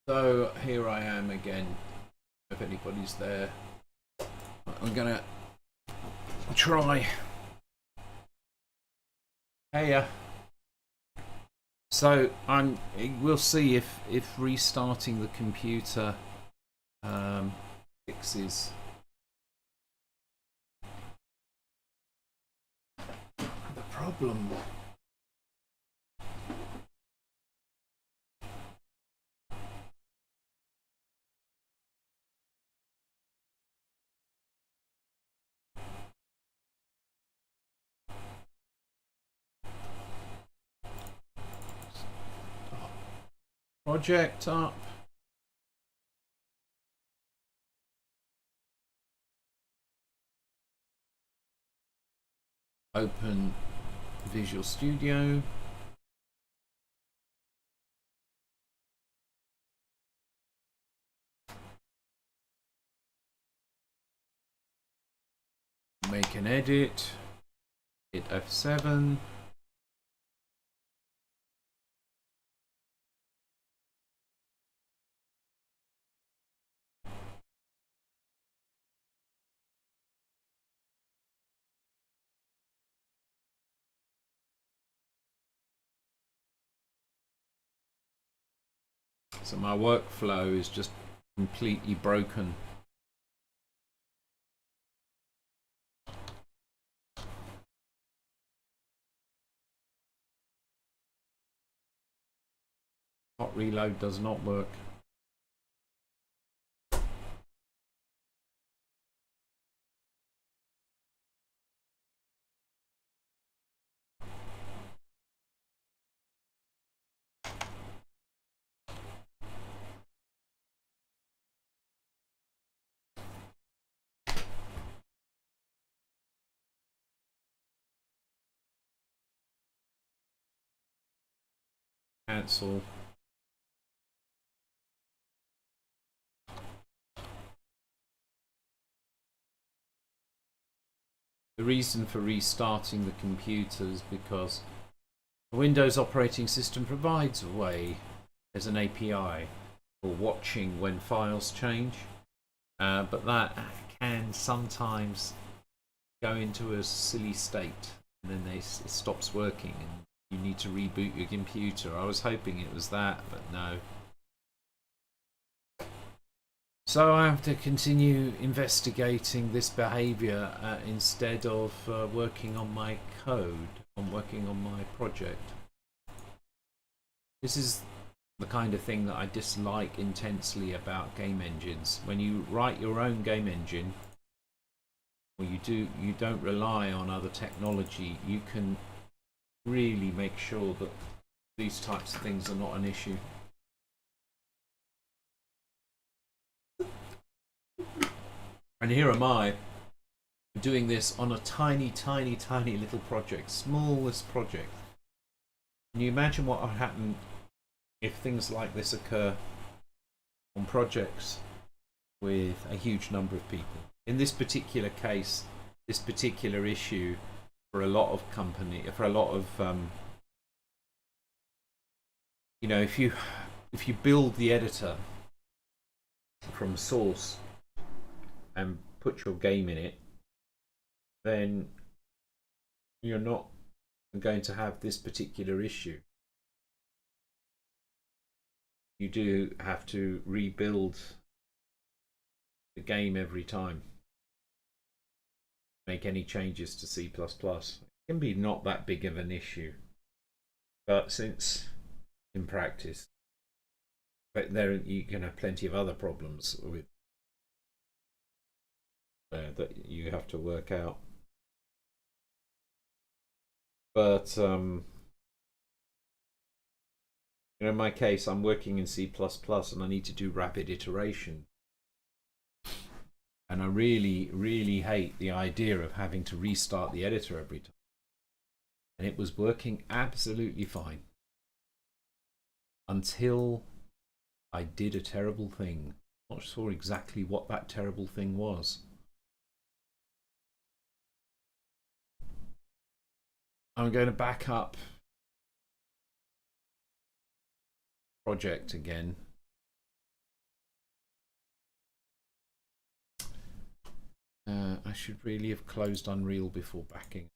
So here I am again. If anybody's there, I'm gonna try. Hey, so we'll see if restarting the computer fixes the problem. Project up. Open Visual Studio. Make an edit. Hit F7. So my workflow is just completely broken. Hot reload does not work. Cancel. The reason for restarting the computer is because the Windows operating system provides a way, as an API, for watching when files change, but that can sometimes go into a silly state and then it stops working and you need to reboot your computer. I was hoping it was that, but no. So I have to continue investigating this behavior instead of working on my code, working on my project. This is the kind of thing that I dislike intensely about game engines. When you write your own game engine, or you don't rely on other technology, you can really make sure that these types of things are not an issue. And here am I doing this on a tiny little project, smallest project. Can you imagine what would happen if things like this occur on projects with a huge number of people? In this particular case, this particular issue, for a lot of you know, if you build the editor from source and put your game in it, then you're not going to have this particular issue. You do have to rebuild the game every time, make any changes to C++. It can be not that big of an issue, but since in practice, but there you can have plenty of other problems with that you have to work out. But in my case, I'm working in C++ and I need to do rapid iteration. And I really hate the idea of having to restart the editor every time. And it was working absolutely fine until I did a terrible thing. I'm not sure exactly what that terrible thing was. I'm going to back up project again I should really have closed Unreal before backing.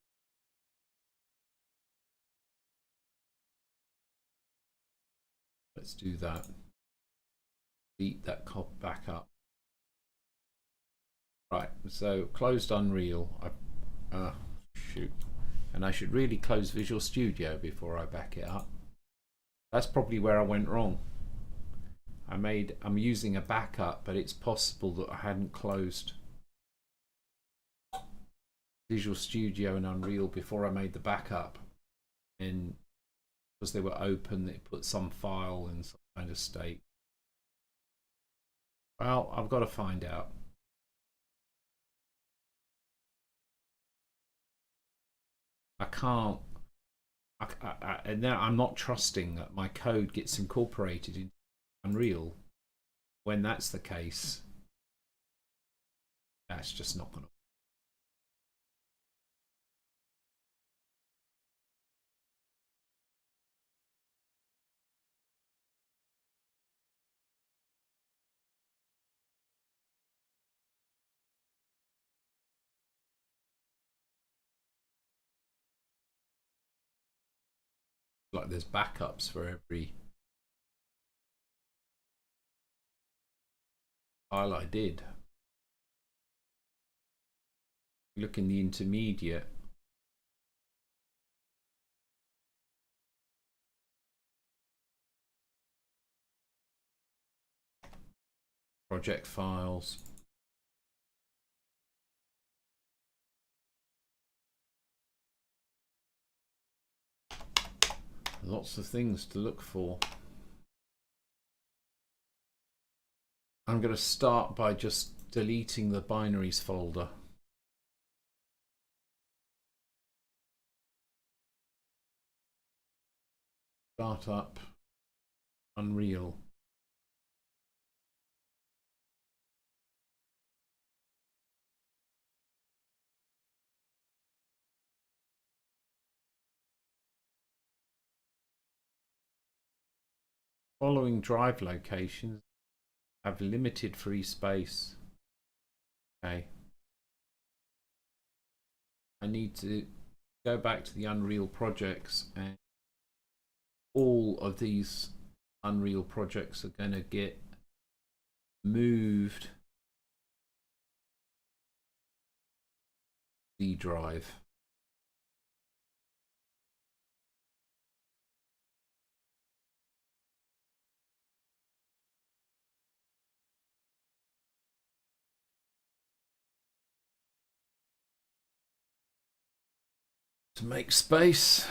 Let's do that. Beat that cop back up. Right, so closed Unreal. Shoot. And I should really close Visual Studio before I back it up. That's probably where I went wrong. I'm using a backup, but it's possible that I hadn't closed Visual Studio and Unreal before I made the backup. And because they were open, it put some file in some kind of state. Well, I've got to find out. I can't. And now I'm not trusting that my code gets incorporated in Unreal. When that's the case, that's just not going to. Like there's backups for every file I did. Look in the intermediate. Project files. Lots of things to look for. I'm going to start by just deleting the binaries folder. Start up Unreal. Following drive locations have limited free space. Okay. I need to go back to the Unreal projects, and all of these Unreal projects are going to get moved to the drive. To make space.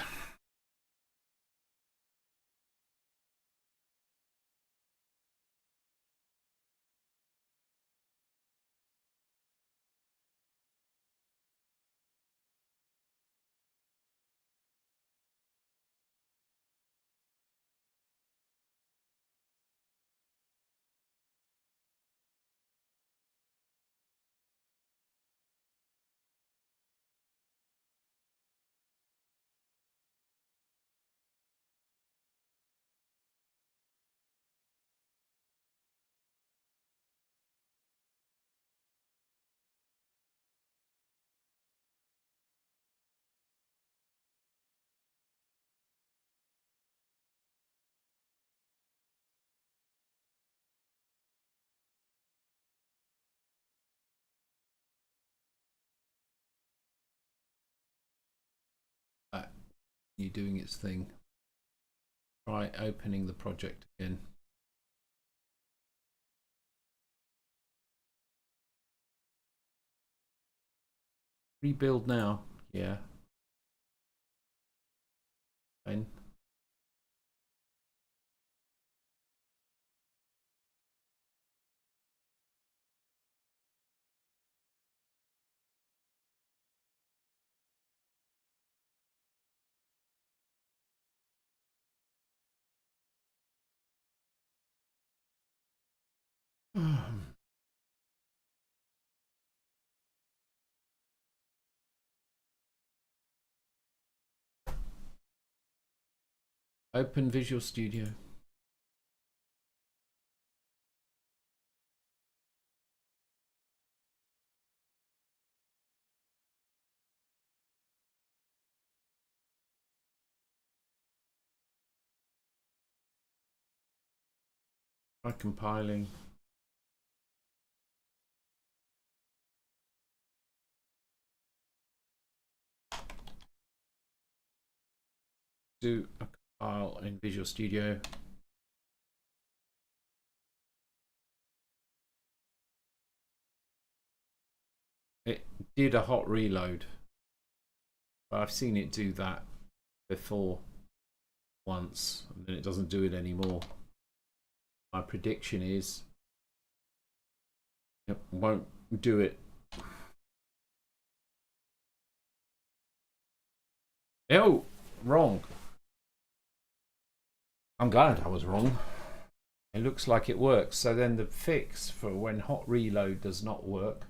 You doing its thing. Try opening the project again. Rebuild now. Yeah. Fine. Open Visual Studio. Try compiling. Do a compile in Visual Studio. It did a hot reload, but I've seen it do that before once, and then it doesn't do it anymore. My prediction is it won't do it. Oh, wrong. I'm glad I was wrong. It looks like it works. So then the fix for when hot reload does not work.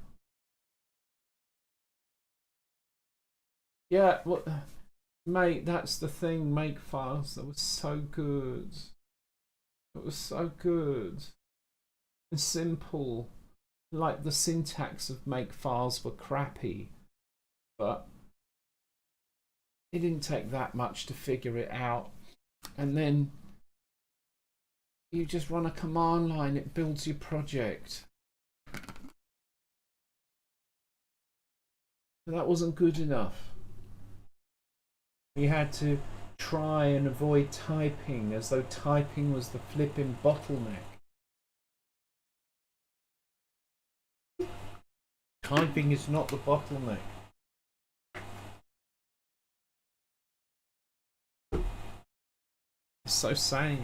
Yeah, well, mate, that's the thing. Make files. That was so good. It was so good and simple. Like the syntax of make files were crappy, but it didn't take that much to figure it out. And then you just run a command line, it builds your project. But that wasn't good enough. You had to try and avoid typing, as though typing was the flipping bottleneck. Typing is not the bottleneck. It's so sad.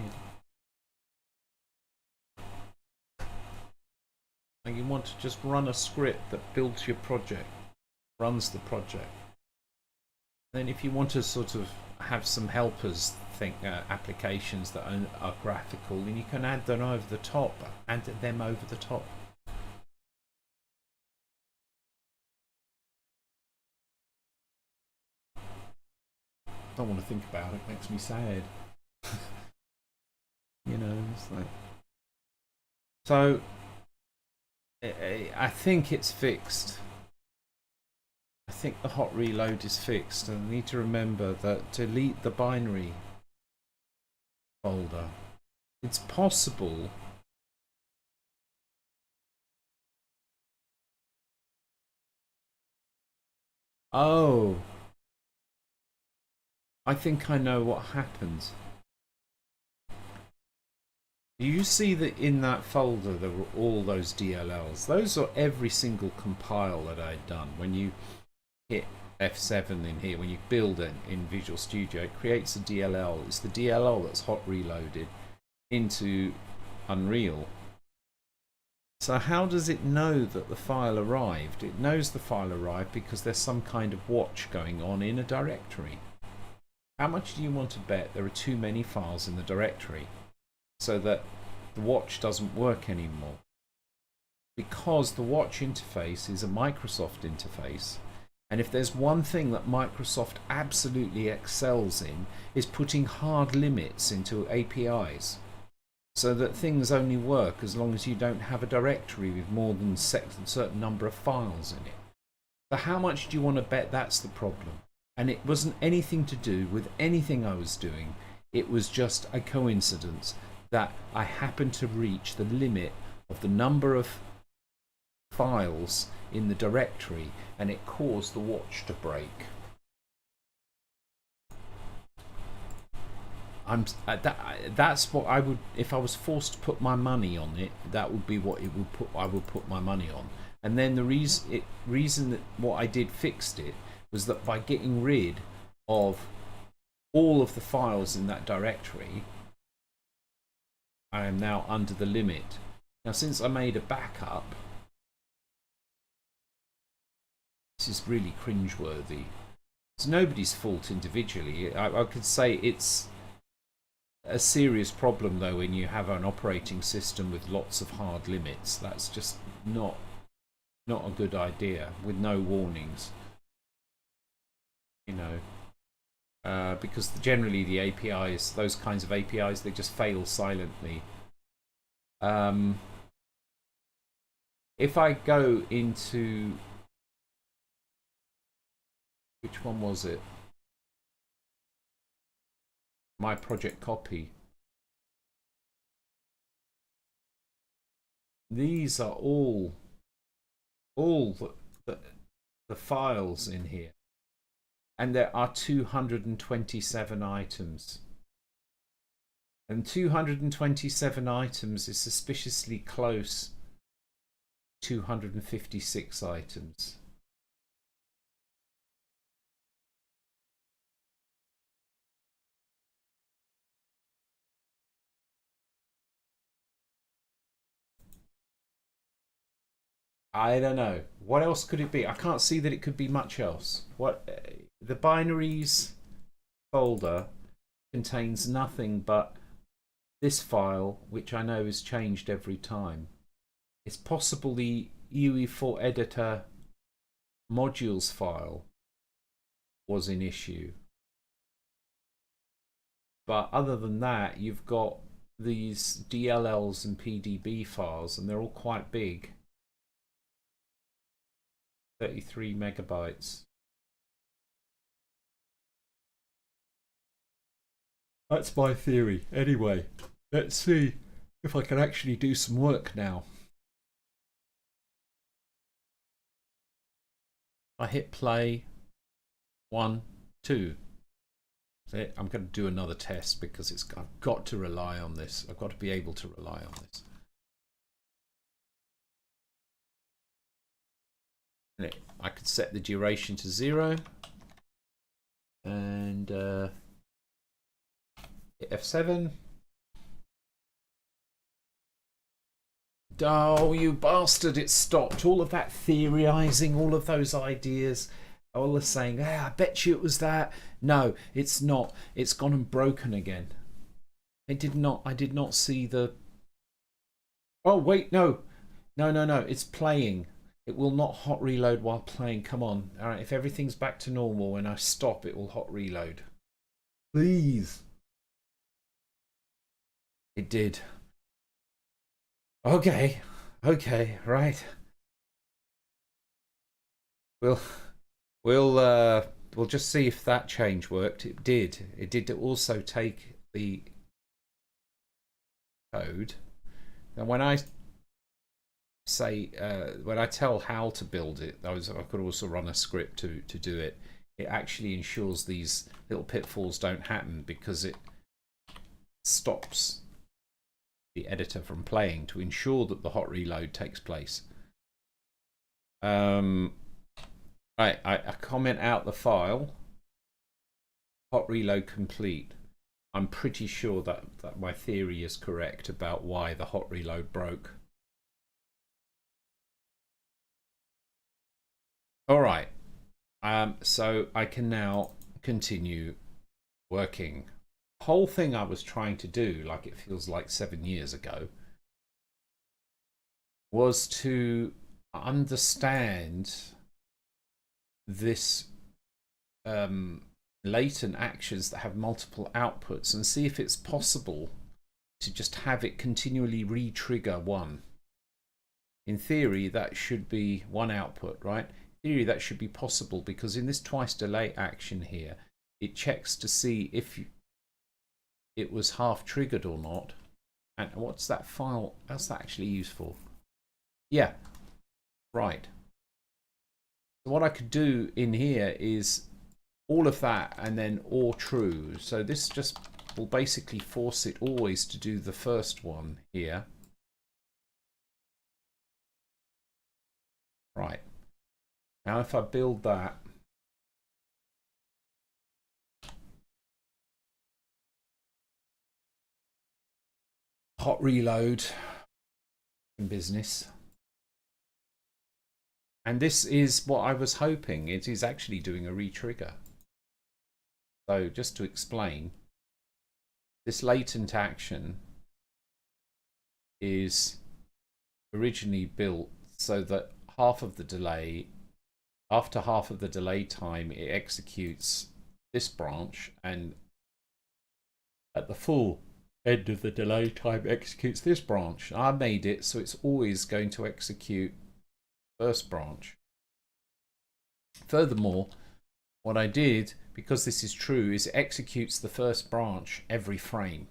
And you want to just run a script that builds your project, runs the project. Then if you want to sort of have some helpers applications that are graphical, then you can add them over the top. Don't want to think about it. Makes me sad. You know, it's like. So I think it's fixed. I think the hot reload is fixed, and I need to remember that delete the binary folder. It's possible. Oh, I think I know what happened. You see that in that folder there were all those DLLs. Those are every single compile that I'd done. When you hit F7 in here, when you build it in Visual Studio, it creates a DLL. It's the DLL that's hot reloaded into Unreal. So how does it know that the file arrived? It knows the file arrived because there's some kind of watch going on in a directory. How much do you want to bet there are too many files in the directory so that the watch doesn't work anymore? Because the watch interface is a Microsoft interface, and if there's one thing that Microsoft absolutely excels in, is putting hard limits into APIs so that things only work as long as you don't have a directory with more than a certain number of files in it. So how much do you want to bet that's the problem? And it wasn't anything to do with anything I was doing. It was just a coincidence that I happened to reach the limit of the number of files in the directory, and it caused the watch to break. That's what I would, if I was forced to put my money on it, that would be what I would put my money on. And then the reason that what I did fixed it was that by getting rid of all of the files in that directory, I am now under the limit. Now, since I made a backup, this is really cringeworthy. It's nobody's fault individually. I could say it's a serious problem though when you have an operating system with lots of hard limits. That's just not a good idea with no warnings. You know, because generally the APIs, those kinds of APIs, they just fail silently. If I go into, which one was it? My project copy. these are all the files in here, and there are 227 items, and 227 items is suspiciously close to 256 items. I don't know. What else could it be? I can't see that it could be much else. What the binaries folder contains nothing but this file, which I know is changed every time. It's possible the UE4 editor modules file was in issue. But other than that, you've got these DLLs and PDB files, and they're all quite big. 33 megabytes. That's my theory. Anyway, let's see if I can actually do some work now. I hit play. 1, 2. That's it. I'm going to do another test because I've got to rely on this. I've got to be able to rely on this. I could set the duration to 0 and hit F7. Oh, you bastard, it stopped. All of that theorizing, all of those ideas, all the saying, I bet you it was that. No, it's not. It's gone and broken again. I did not see the... Oh, wait, no. No. It's playing. It will not hot reload while playing. Come on. All right, if everything's back to normal, when I stop, it will hot reload. Please. It did. Okay, right. We'll just see if that change worked. It did. It did also take the code. And when I say when I tell how to build it, I could also run a script to do it. It actually ensures these little pitfalls don't happen because it stops the editor from playing to ensure that the hot reload takes place. I comment out the file. Hot reload complete. I'm pretty sure that my theory is correct about why the hot reload broke. All right. So I can now continue working. The whole thing I was trying to do, like it feels like 7 years ago, was to understand this latent actions that have multiple outputs and see if it's possible to just have it continually re-trigger one. In theory, that should be one output, right? In theory, that should be possible because in this twice delay action here, it checks to see if it was half triggered or not. And what's that file? What's that actually used for? Yeah, right. So what I could do in here is all of that and then or true. So this just will basically force it always to do the first one here. Right. Now if I build that, hot reload in business. And this is what I was hoping. It is actually doing a re-trigger. So just to explain, this latent action is originally built so that half of the delay, after half of the delay time, it executes this branch, and at the full end of the delay time executes this branch. I made it so it's always going to execute first branch. Furthermore, what I did, because this is true, is it executes the first branch every frame.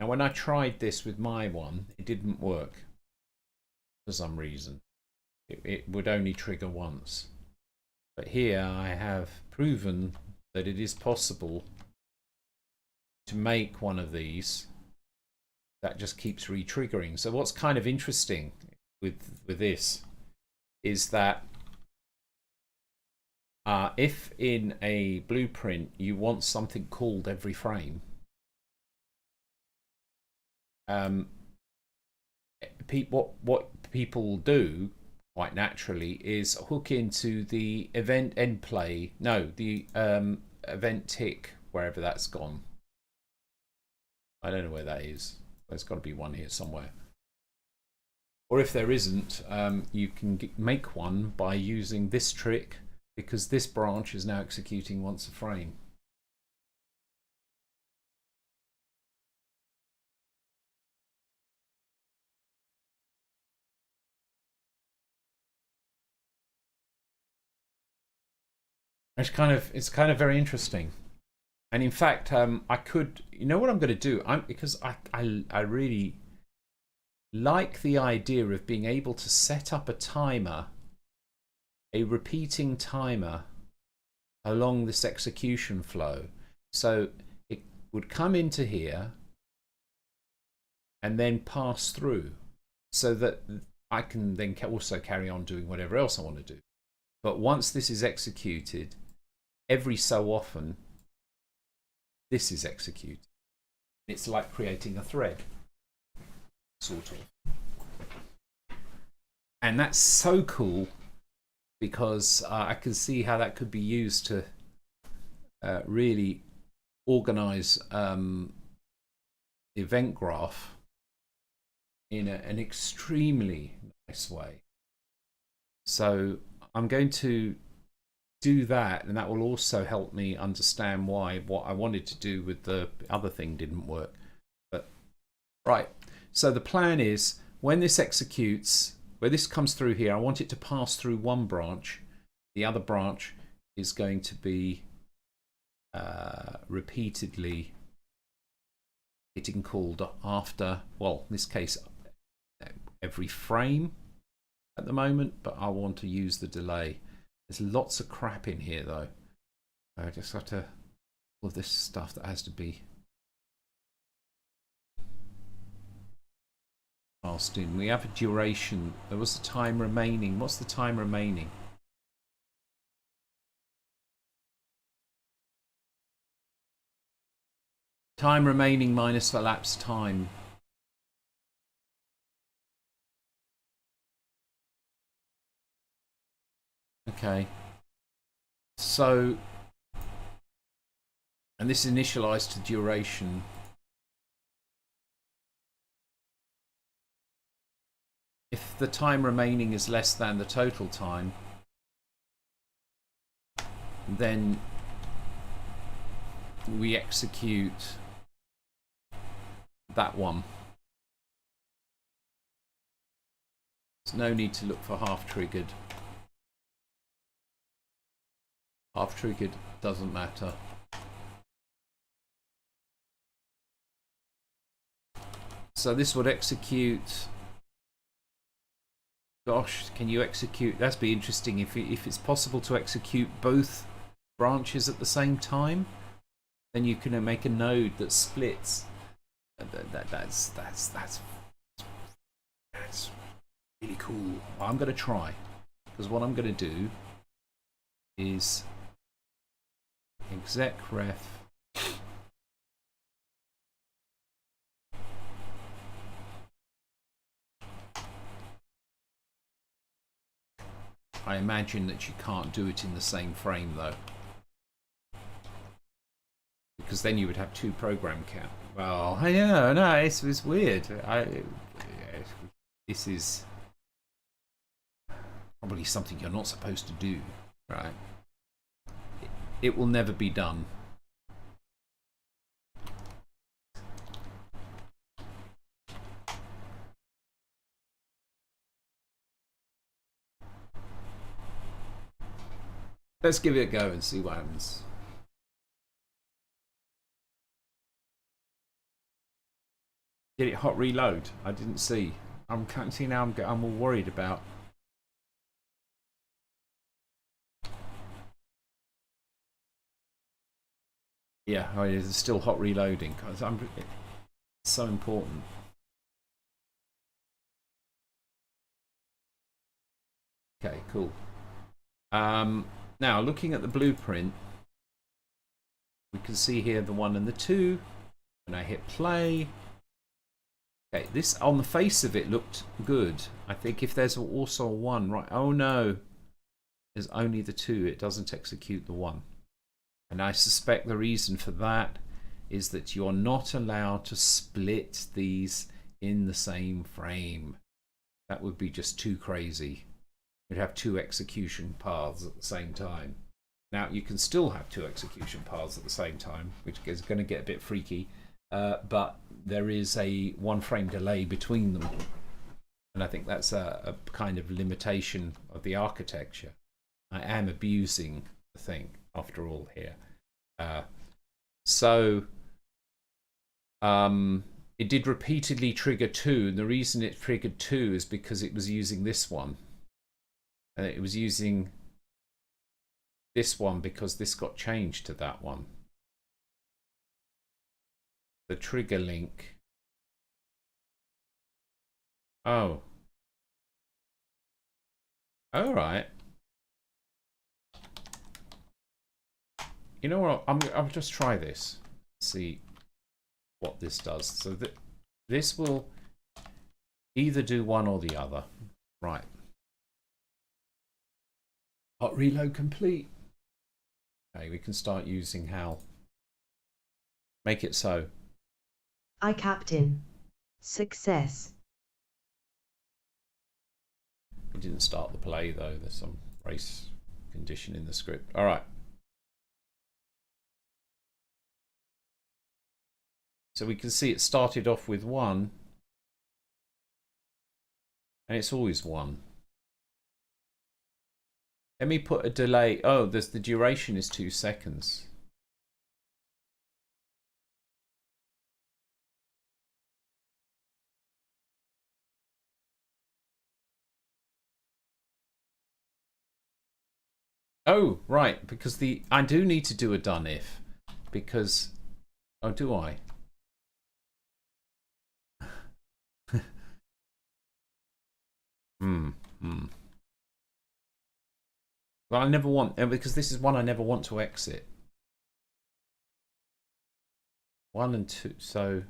And when I tried this with my one, it didn't work for some reason. It would only trigger once. But here I have proven that it is possible to make one of these that just keeps re-triggering. So what's kind of interesting with this is that if in a blueprint you want something called every frame, what people do quite naturally is hook into the event end play, no, the event tick, wherever that's gone. I don't know where that is. There's got to be one here somewhere. Or if there isn't, you can make one by using this trick, because this branch is now executing once a frame. It's kind of very interesting. And in fact, I could, you know what I'm going to do? Because I really like the idea of being able to set up a timer, a repeating timer along this execution flow. So it would come into here and then pass through, so that I can then also carry on doing whatever else I want to do. But once this is executed, every so often this is executed. It's like creating a thread, sort of. And that's so cool, because I can see how that could be used to really organize the event graph in an extremely nice way. So I'm going to do that, and that will also help me understand why what I wanted to do with the other thing didn't work. But right, so the plan is, when this executes, where this comes through here, I want it to pass through one branch. The other branch is going to be repeatedly getting called after, well, in this case, every frame at the moment, but I want to use the delay. There's lots of crap in here, though. I just got to, all this stuff that has to be passed in. We have a duration. There was a time remaining. What's the time remaining? Time remaining minus elapsed time. Okay. So, and this is initialized to duration. If the time remaining is less than the total time, then we execute that one. There's no need to look for half triggered. Half triggered doesn't matter. So this would execute. Gosh, can you execute? That'd be interesting if it's possible to execute both branches at the same time. Then you can make a node that splits. That's really cool. I'm going to try, because what I'm going to do is exec ref I imagine that you can't do it in the same frame, though, because then you would have two program count. Well, yeah, no, it's weird. This is probably something you're not supposed to do, right? It will never be done. Let's give it a go and see what happens. Did it hot reload? I didn't see. I'm can't see now. I'm all worried about. Yeah, oh, it's still hot reloading. It's so important. Okay, cool. Now looking at the blueprint, we can see here the 1 and the 2. When I hit play, okay, this on the face of it looked good. I think if there's also a 1, right? Oh no, there's only the 2. It doesn't execute the 1, and I suspect the reason for that is that you're not allowed to split these in the same frame. That would be just too crazy. You'd have 2 execution paths at the same time. Now you can still have 2 execution paths at the same time, which is going to get a bit freaky, but there is a 1 frame delay between them, and I think that's a kind of limitation of the architecture. I am abusing the thing after all here. It did repeatedly trigger 2, and the reason it triggered 2 is because it was using this one. And it was using this one because this got changed to that one. The trigger link. Oh. Alright. You know what? I'll just try this. See what this does. So this will either do one or the other. Right. Hot reload complete. Okay, we can start using HAL. Make it so. I captain. Success. We didn't start the play though. There's some race condition in the script. All right. So we can see it started off with 1, and it's always 1. Let me put a delay. Oh, the duration is 2 seconds. Oh, right, because I do need to do a done if, because, oh, do I? Well, I never want, because this is one I never want to exit. 1 and 2, so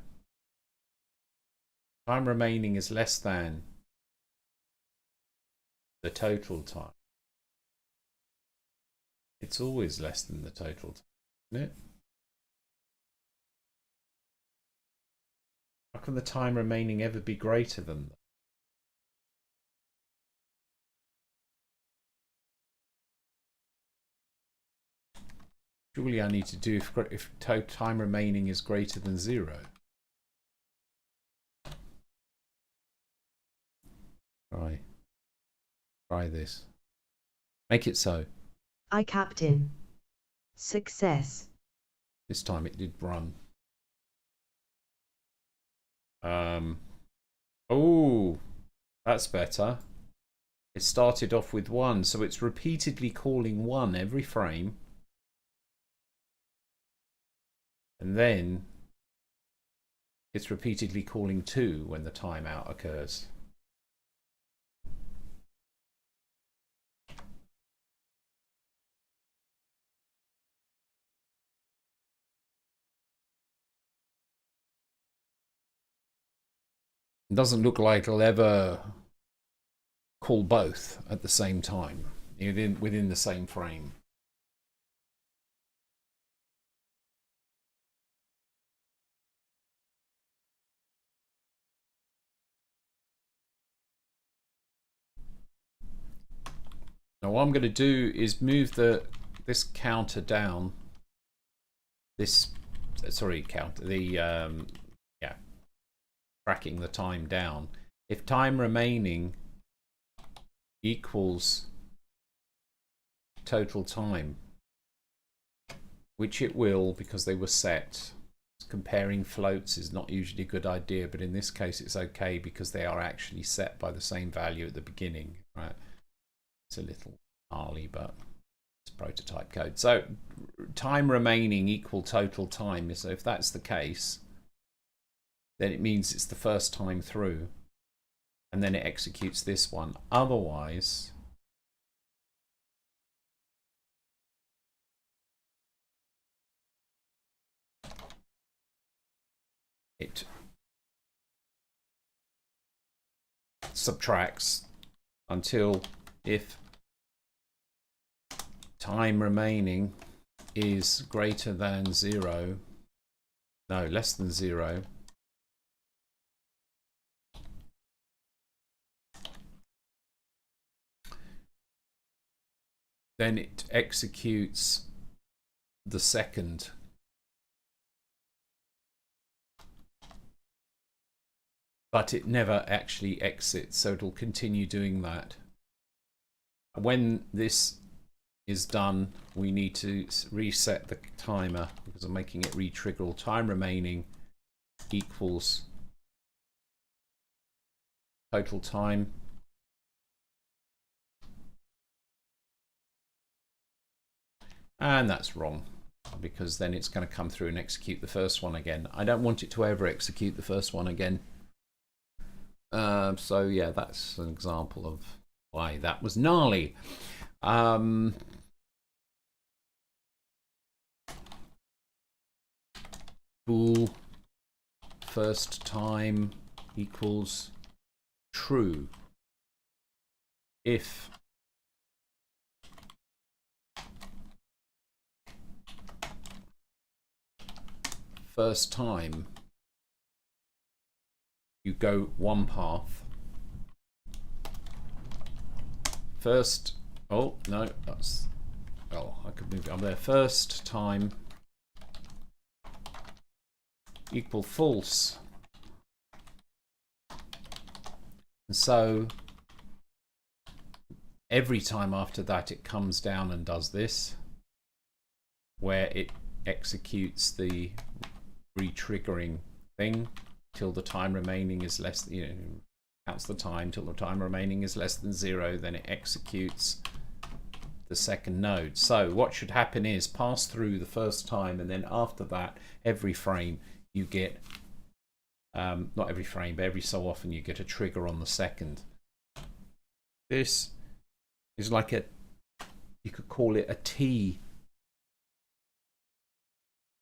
time remaining is less than the total time. It's always less than the total time, isn't it? How can the time remaining ever be greater than that? Surely I need to do if time remaining is greater than 0. Try this. Make it so. I captain. Success. This time it did run. Oh, that's better. It started off with 1, so it's repeatedly calling 1 every frame. And then it's repeatedly calling 2 when the timeout occurs. It doesn't look like it'll ever call both at the same time within the same frame. Now what I'm going to do is move this counter down. Tracking the time down. If time remaining equals total time, which it will because they were set. comparing floats is not usually a good idea, but in this case it's okay because they are actually set by the same value at the beginning, right? It's a little gnarly, but it's prototype code. So time remaining equal total time. So if that's the case, then it means it's the first time through, and then it executes this one. Otherwise, it subtracts until if time remaining is greater than 0, no, less than 0, then it executes the second. But it never actually exits, so it'll continue doing that. When this is done, we need to reset the timer because I'm making it re-trigger. Time remaining equals total time. And that's wrong, because then it's going to come through and execute the first one again. I don't want it to ever execute the first one again. So yeah, that's an example of why that was gnarly. Bool first time equals true if first time you go one path. First, oh no, that's, oh, I could move it up there. First time equal false. And so every time after that it comes down and does this, where it executes the re-triggering thing till the time remaining is less, you know, counts the time till the time remaining is less than 0, then it executes the second node. So what should happen is pass through the first time, and then after that, every frame you get, not every frame, but every so often you get a trigger on the second. This is like a, you could call it a T.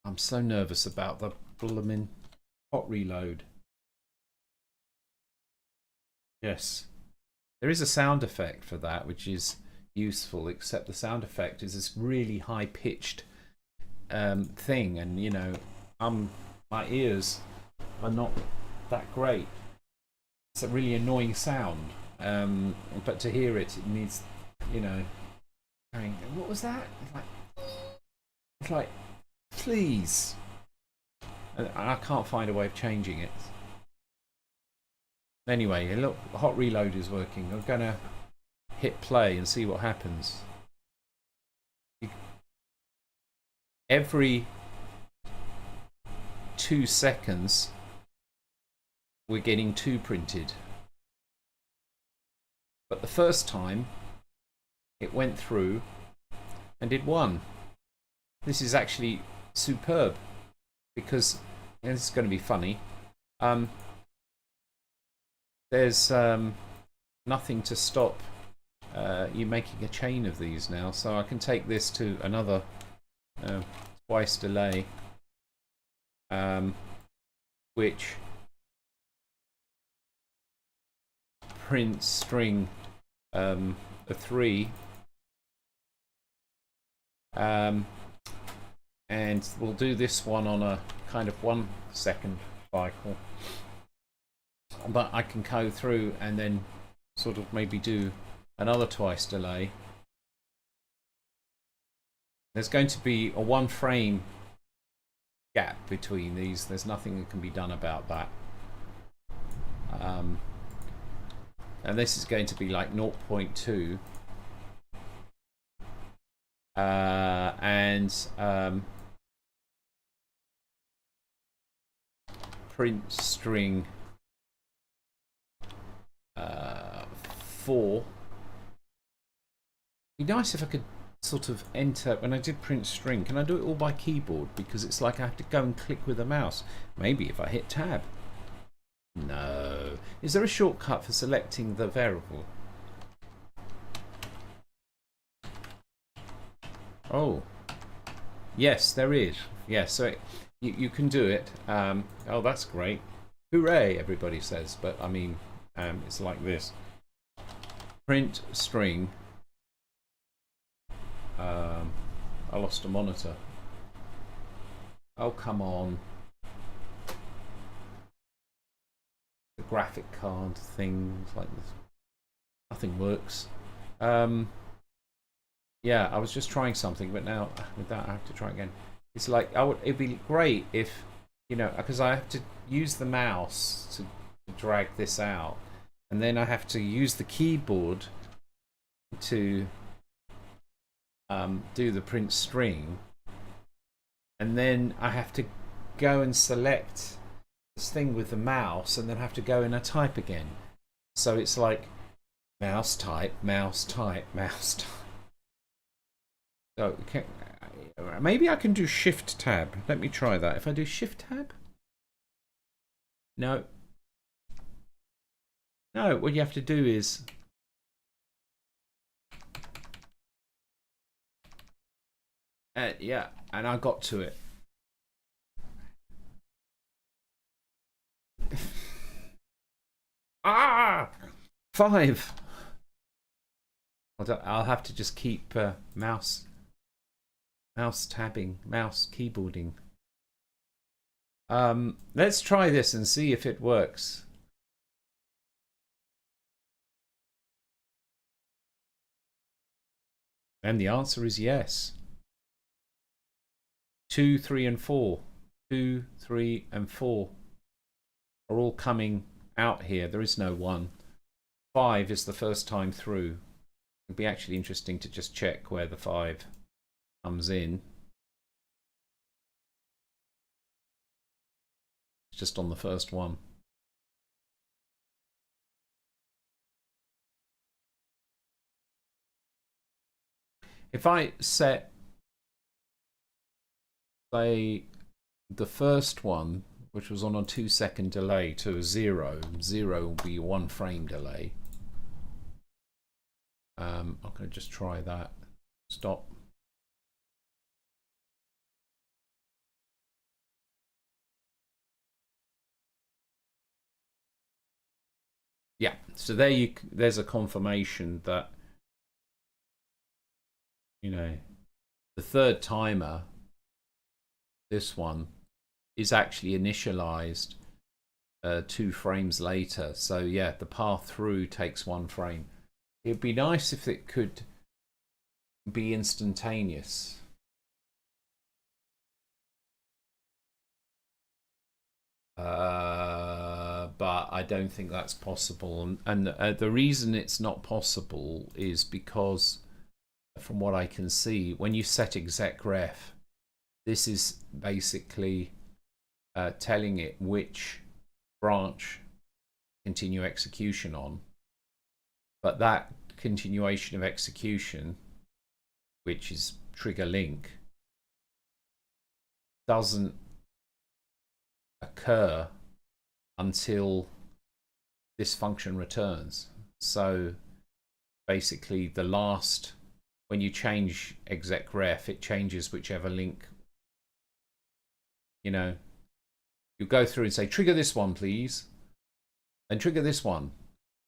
I'm so nervous about the blooming hot reload. Yes, there is a sound effect for that, which is useful, except the sound effect is this really high-pitched thing, and you know, my ears are not that great. It's a really annoying sound, but to hear it, it needs, you know, what was that? It's like please, and I can't find a way of changing it. Anyway, look, hot reload is working. I'm gonna hit play and see what happens. Every 2 seconds we're getting 2 printed, but the first time it went through and did 1. This is actually superb, because, and this is going to be funny, there's nothing to stop you making a chain of these now. So I can take this to another twice delay, which prints string a 3, and we'll do this one on a kind of 1 second cycle, but I can go through and then sort of maybe do another twice delay. There's going to be a 1 frame gap between these. There's nothing that can be done about that, and this is going to be like 0.2, and print string 4. It'd be nice if I could sort of enter, when I did print string, can I do it all by keyboard? Because it's like I have to go and click with the mouse. Maybe if I hit tab. No. Is there a shortcut for selecting the variable? Oh. Yes, there is. Yes, so you can do it. Oh, that's great. Hooray, everybody says. But, I mean, it's like this. Print string. I lost a monitor. Oh, come on. The graphic card things like this. Nothing works. Yeah, I was just trying something, but now with that I have to try again. It's like, it'd be great if, you know, because I have to use the mouse to drag this out, and then I have to use the keyboard to do the print string, and then I have to go and select this thing with the mouse, and then have to go in and type again. So it's like mouse type, mouse type, mouse type. So maybe I can do shift tab. Let me try that. If I do shift tab, no, what you have to do is yeah, and I got to it. Ah, 5. I'll have to just keep mouse tabbing, mouse keyboarding. Let's try this and see if it works. And the answer is yes. 2, 3, and 4. 2, 3, and 4 are all coming out here. There is no 1. 5 is the first time through. It'd be actually interesting to just check where the 5 comes in. It's just on the first one. If I set, say, the first one, which was on a 2-second delay, to a 0, 0 will be 1 frame delay. I'm going to just try that. Stop. Yeah, so there's a confirmation that, you know, the third timer, this one, is actually initialized 2 frames later. So yeah, the path through takes 1 frame. It'd be nice if it could be instantaneous. But I don't think that's possible. And the reason it's not possible is because, from what I can see, when you set execref, this is basically telling it which branch continue execution on. But that continuation of execution, which is trigger link, doesn't occur until this function returns. So basically the last, when you change execref, it changes whichever link, you know, you go through and say trigger this one please, and trigger this one.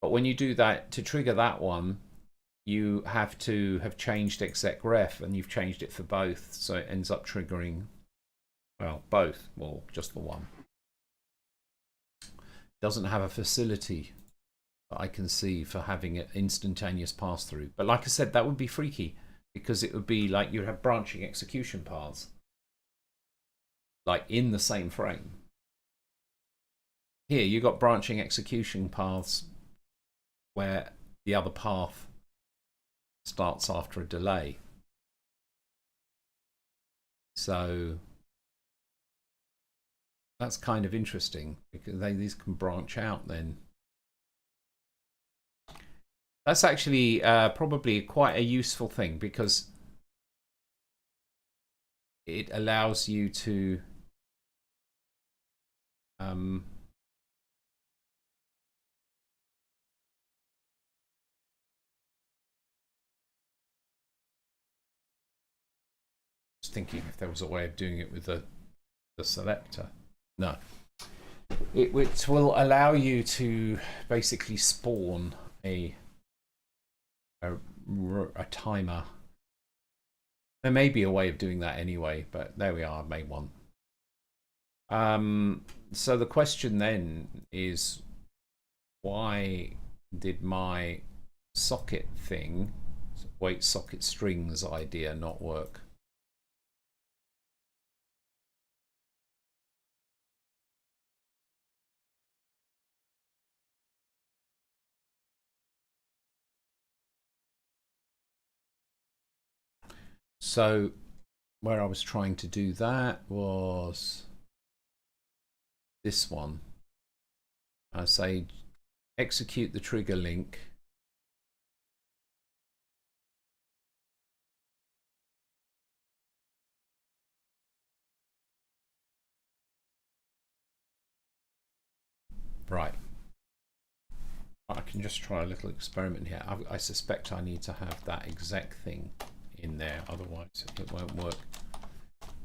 But when you do that, to trigger that one, you have to have changed execref, and you've changed it for both, so it ends up triggering, well, both, well, just the one. Doesn't have a facility that I can see for having an instantaneous pass through. But like I said, that would be freaky, because it would be like you'd have branching execution paths, like in the same frame. Here you got branching execution paths where the other path starts after a delay. So that's kind of interesting because these can branch out then. That's actually probably quite a useful thing because it allows you to just thinking if there was a way of doing it with the selector. No. It will allow you to basically spawn a timer. There may be a way of doing that anyway, but there we are. I made one. So the question then is, why did my socket thing, wait socket strings idea not work? So where I was trying to do that was this one. I say execute the trigger link. Right. I can just try a little experiment here. I suspect I need to have that exec thing in there, otherwise it won't work.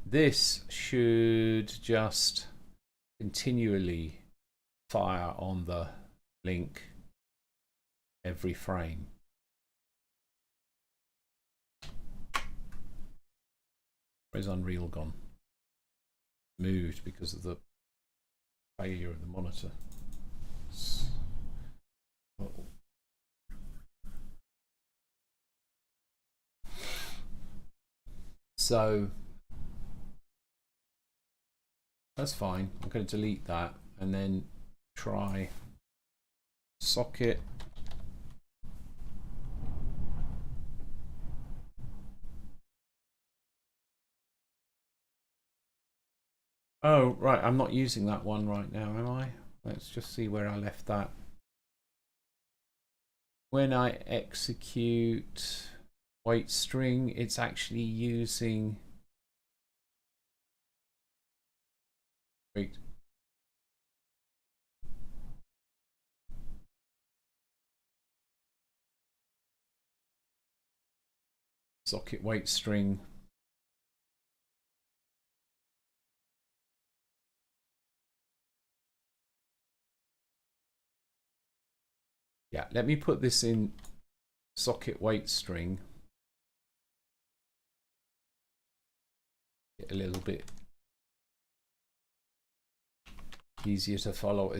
This should just continually fire on the link every frame. Where's Unreal gone? Moved because of the failure of the monitor. So that's fine. I'm going to delete that and then try socket Oh, right. I'm not using that one right now, am I? Let's just see where I left that. When I execute wait string, it's actually using wait. Socket wait string. Yeah, let me put this in socket wait string. Get a little bit easier to follow.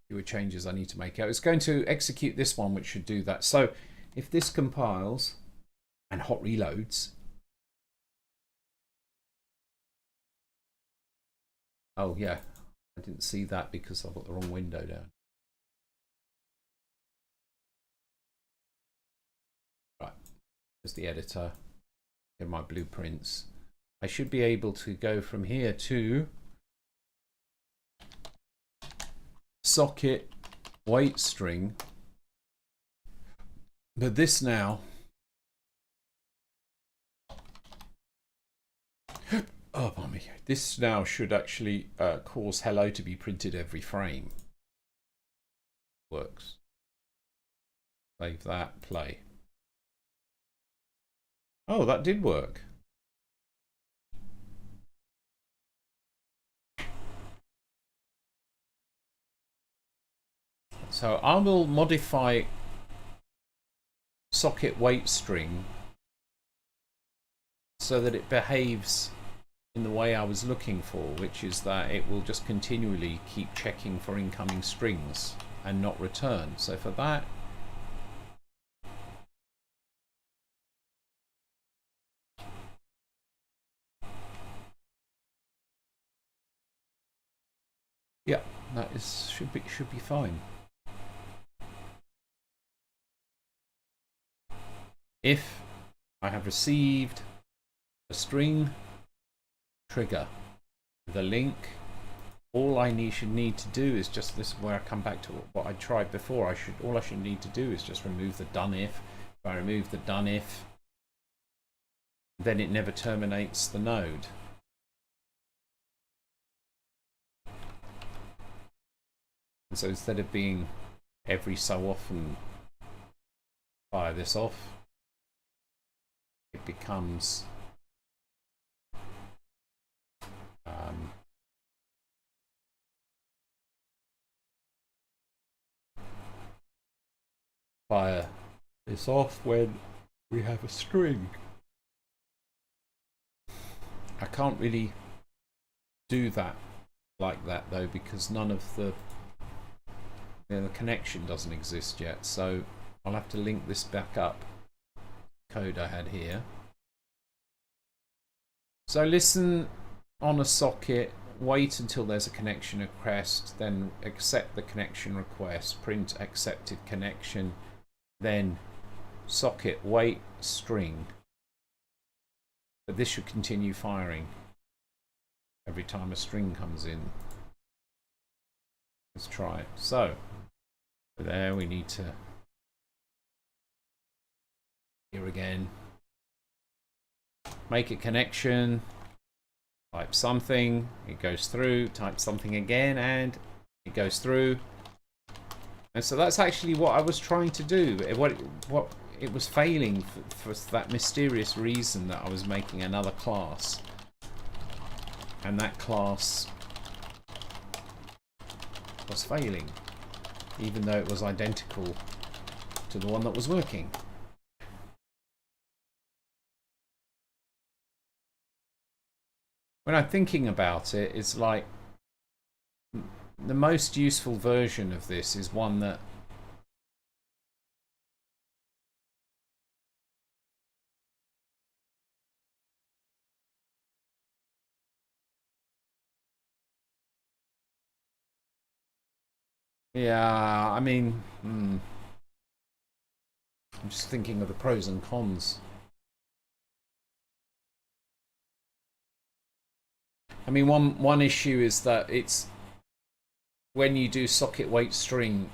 Fewer changes I need to make out. It's going to execute this one, which should do that. So if this compiles and hot reloads. Oh yeah, I didn't see that because I've got the wrong window down. Right, there's the editor. Here are my blueprints. I should be able to go from here to socket wait string. But this now, oh, pardon me. This now should actually cause hello to be printed every frame. Works. Save that, play. Oh, that did work. So I will modify socket wait string so that it behaves in the way I was looking for, which is that it will just continually keep checking for incoming strings and not return. So for that, yeah, that is should be fine. If I have received a string trigger, the link all I should need to do is just, this is where I come back to what I tried before. All I should need to do is just remove the done if. If I remove the done if, then it never terminates the node. And so instead of being every so often fire this off, it becomes fire this off when we have a string. I can't really do that like that though, because none of the connection doesn't exist yet, so I'll have to link this back up. Code I had here. So listen on a socket, wait until there's a connection request, then accept the connection request, print accepted connection, then socket wait string. But this should continue firing every time a string comes in. Let's try it. So there we need to, here again, make a connection, type something, it goes through, type something again, and it goes through. And so that's actually what I was trying to do. What it was failing for that mysterious reason that I was making another class, and that class was failing, even though it was identical to the one that was working. When I'm thinking about it, it's like the most useful version of this is one that I mean, I'm just thinking of the pros and cons. I mean, one issue is that it's when you do socket wait string,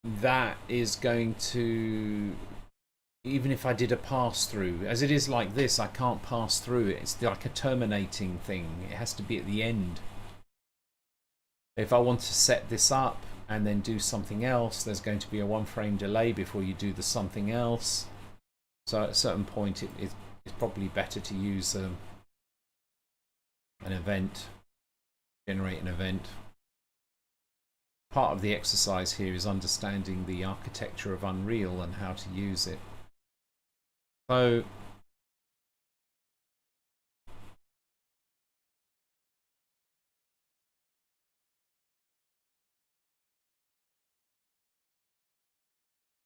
that is going to, even if I did a pass through, as it is like this, I can't pass through it. It's like a terminating thing. It has to be at the end. If I want to set this up and then do something else, there's going to be a 1 frame delay before you do the something else. So at a certain point, it's probably better to use an event, generate an event. Part of the exercise here is understanding the architecture of Unreal and how to use it. So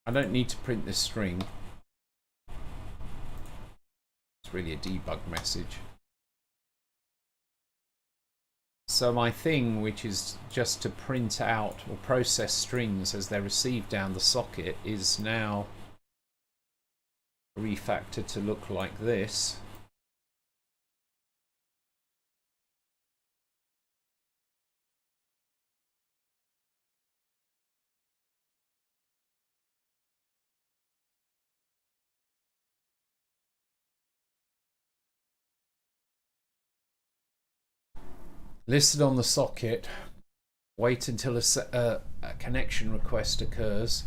I don't need to print this string. It's really a debug message. So my thing, which is just to print out or process strings as they're received down the socket, is now refactored to look like this. Listed on the socket, wait until a connection request occurs.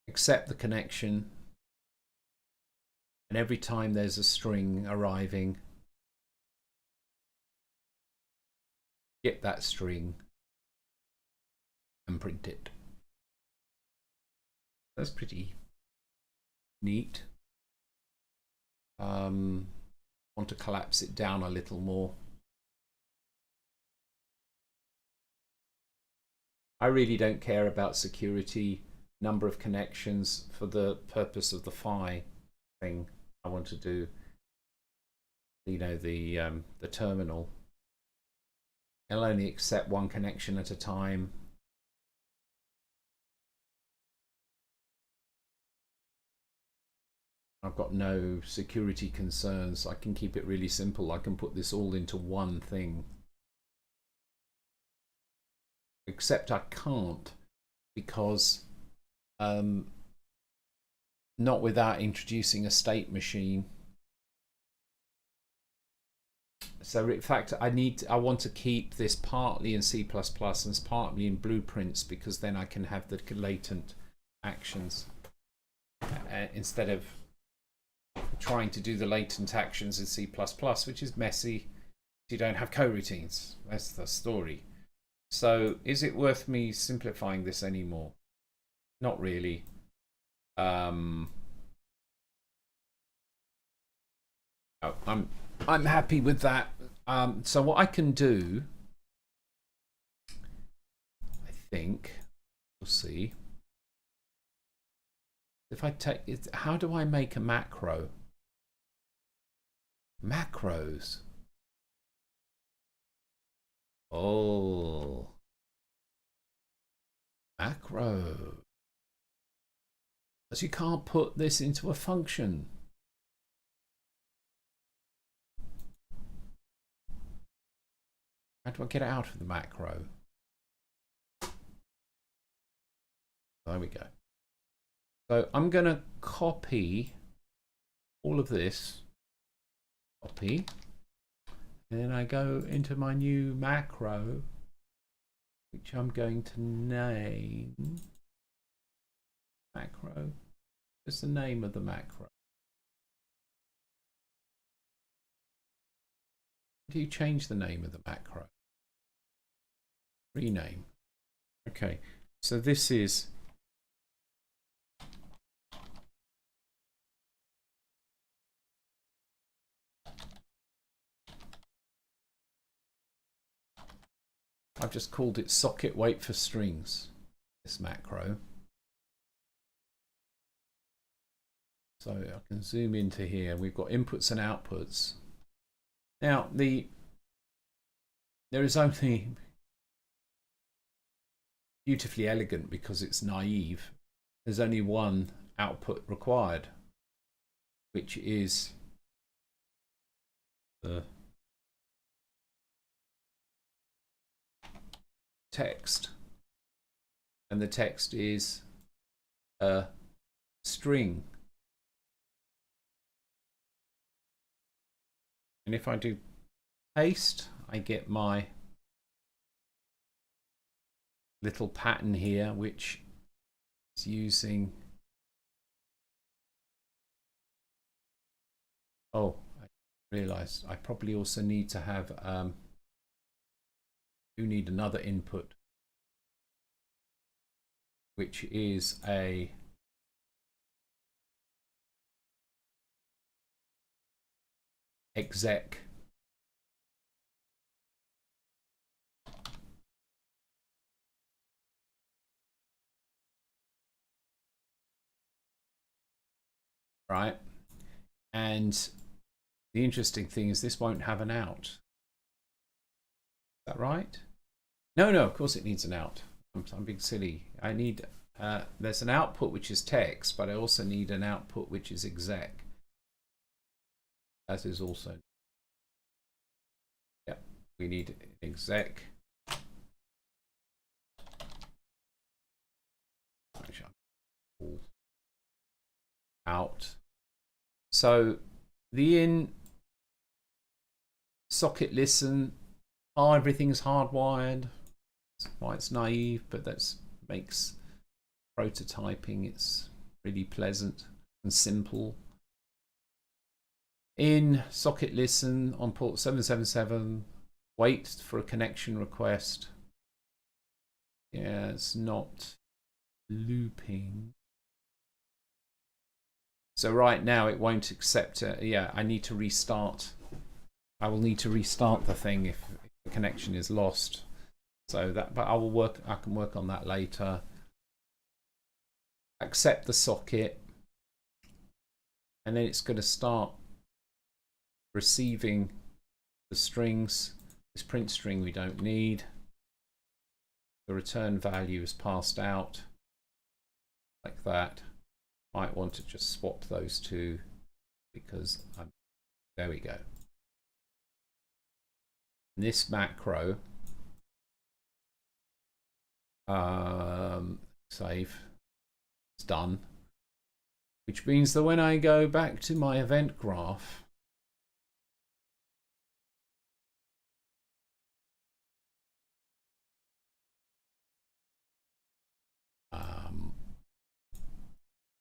Accept the connection, and every time there's a string arriving, get that string and print it. That's pretty neat. Want to collapse it down a little more. I really don't care about security, number of connections, for the purpose of the phi thing I want to do. You know, the terminal. It'll only accept 1 connection at a time. I've got no security concerns. I can keep it really simple. I can put this all into one thing. Except I can't, because not without introducing a state machine. So in fact, I want to keep this partly in C++ and partly in blueprints, because then I can have the latent actions instead of trying to do the latent actions in C++, which is messy. You don't have coroutines. That's the story. So is it worth me simplifying this anymore? Not really. I'm happy with that. So what I can do, I think, we'll see. If I take it, how do I make a macro? Macros. Oh, macro. Because you can't put this into a function. How do I get it out of the macro? There we go. So I'm going to copy all of this. Copy. And then I go into my new macro, which I'm going to name macro. What's the name of the macro? How do you change the name of the macro? Rename. Okay, so this is I've just called it socket wait for strings, this macro. So I can zoom into here. We've got inputs and outputs. Now there is only, beautifully elegant because it's naive, there's only one output required, which is the text, and the text is a string. And if I do paste, I get my little pattern here, which is using, oh, I realized I probably also need to have do need another input, which is a exec. Right, and the interesting thing is this won't have an out. Is that right? No, of course it needs an out. I'm being silly. I need there's an output which is text, but I also need an output which is exec. That is also, yeah, we need an exec. Out. So the in socket listen, everything's hardwired. That's why it's naive, but that makes prototyping, it's really pleasant and simple. In socket listen on port 777, wait for a connection request. Yeah, it's not looping. So right now it won't accept it. Yeah, I need to restart. I will need to restart the thing if the connection is lost. So that, but I can work on that later. Accept the socket, and then it's going to start receiving the strings. This print string we don't need. The return value is passed out like that. Might want to just swap those two because there we go. This macro, save, it's done, which means that when I go back to my event graph,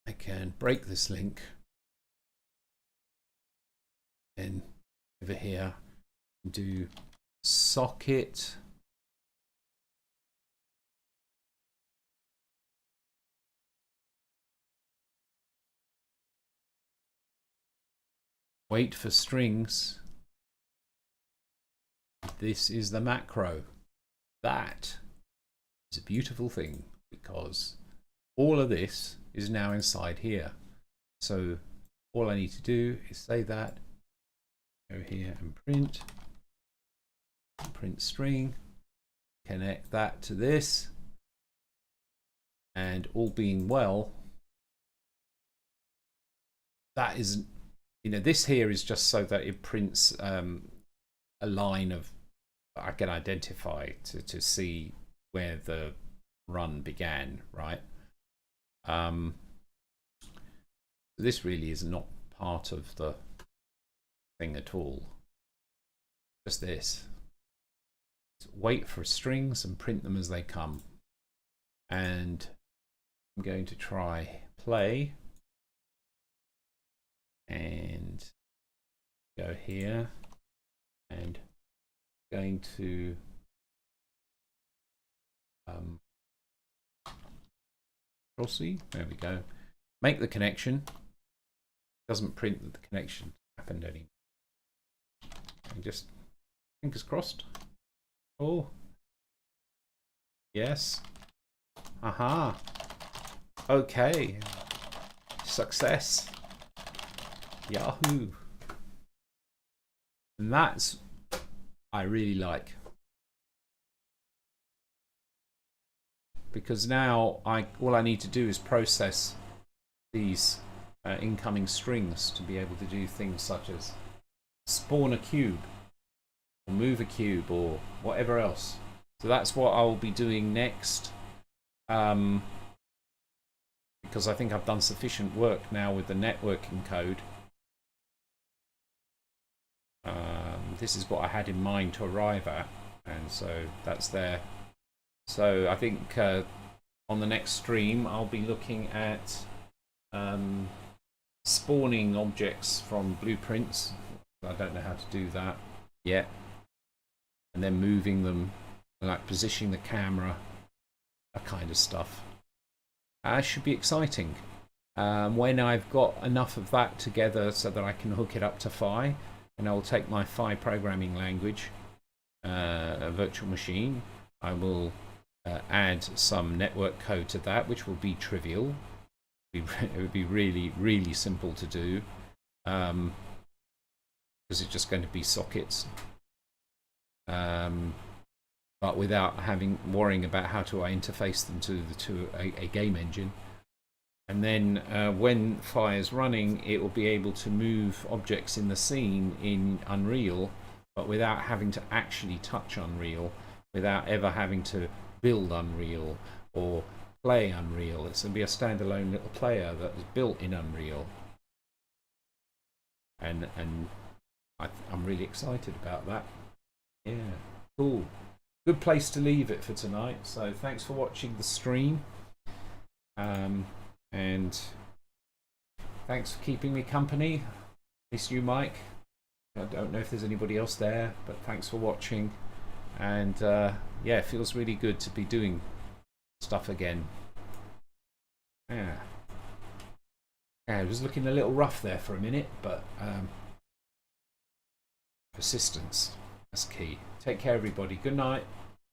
I can break this link and over here do socket wait for strings. This is the macro. That is a beautiful thing because all of this is now inside here. So all I need to do is say that, go here and print string, connect that to this, and all being well, that is, you know, this here is just so that it prints a line of, I can identify to see where the run began, right? This really is not part of the thing at all. Just this. Wait for strings and print them as they come. And I'm going to try play and go here and going to Control-C, there we go. Make the connection. Doesn't print that the connection happened anymore. And just fingers crossed. Oh. Yes. Aha. Okay. Success. Yahoo. And that's I really like. Because now all I need to do is process these incoming strings to be able to do things such as spawn a cube or move a cube or whatever else. So that's what I'll be doing next, because I think I've done sufficient work now with the networking code. This is what I had in mind to arrive at, and so that's there. So I think on the next stream I'll be looking at spawning objects from blueprints. I don't know how to do that yet. And then moving them, like positioning the camera, that kind of stuff. That should be exciting. When I've got enough of that together so that I can hook it up to Phi, and I'll take my Phi programming language, a virtual machine, I will add some network code to that, which will be trivial. It would be really, really simple to do, because it's just going to be sockets, but without worrying about how to interface them to a game engine. And then when Phi is running, it will be able to move objects in the scene in Unreal, but without having to actually touch Unreal, without ever having to build Unreal or play Unreal. It's going to be a standalone little player that is built in Unreal, and I'm really excited about that. Yeah, cool. Good place to leave it for tonight. So thanks for watching the stream, and thanks for keeping me company. Miss you, Mike. I don't know if there's anybody else there, but thanks for watching. And yeah, it feels really good to be doing stuff again. Yeah, it was looking a little rough there for a minute, but persistence, that's key. Take care, everybody. Good night.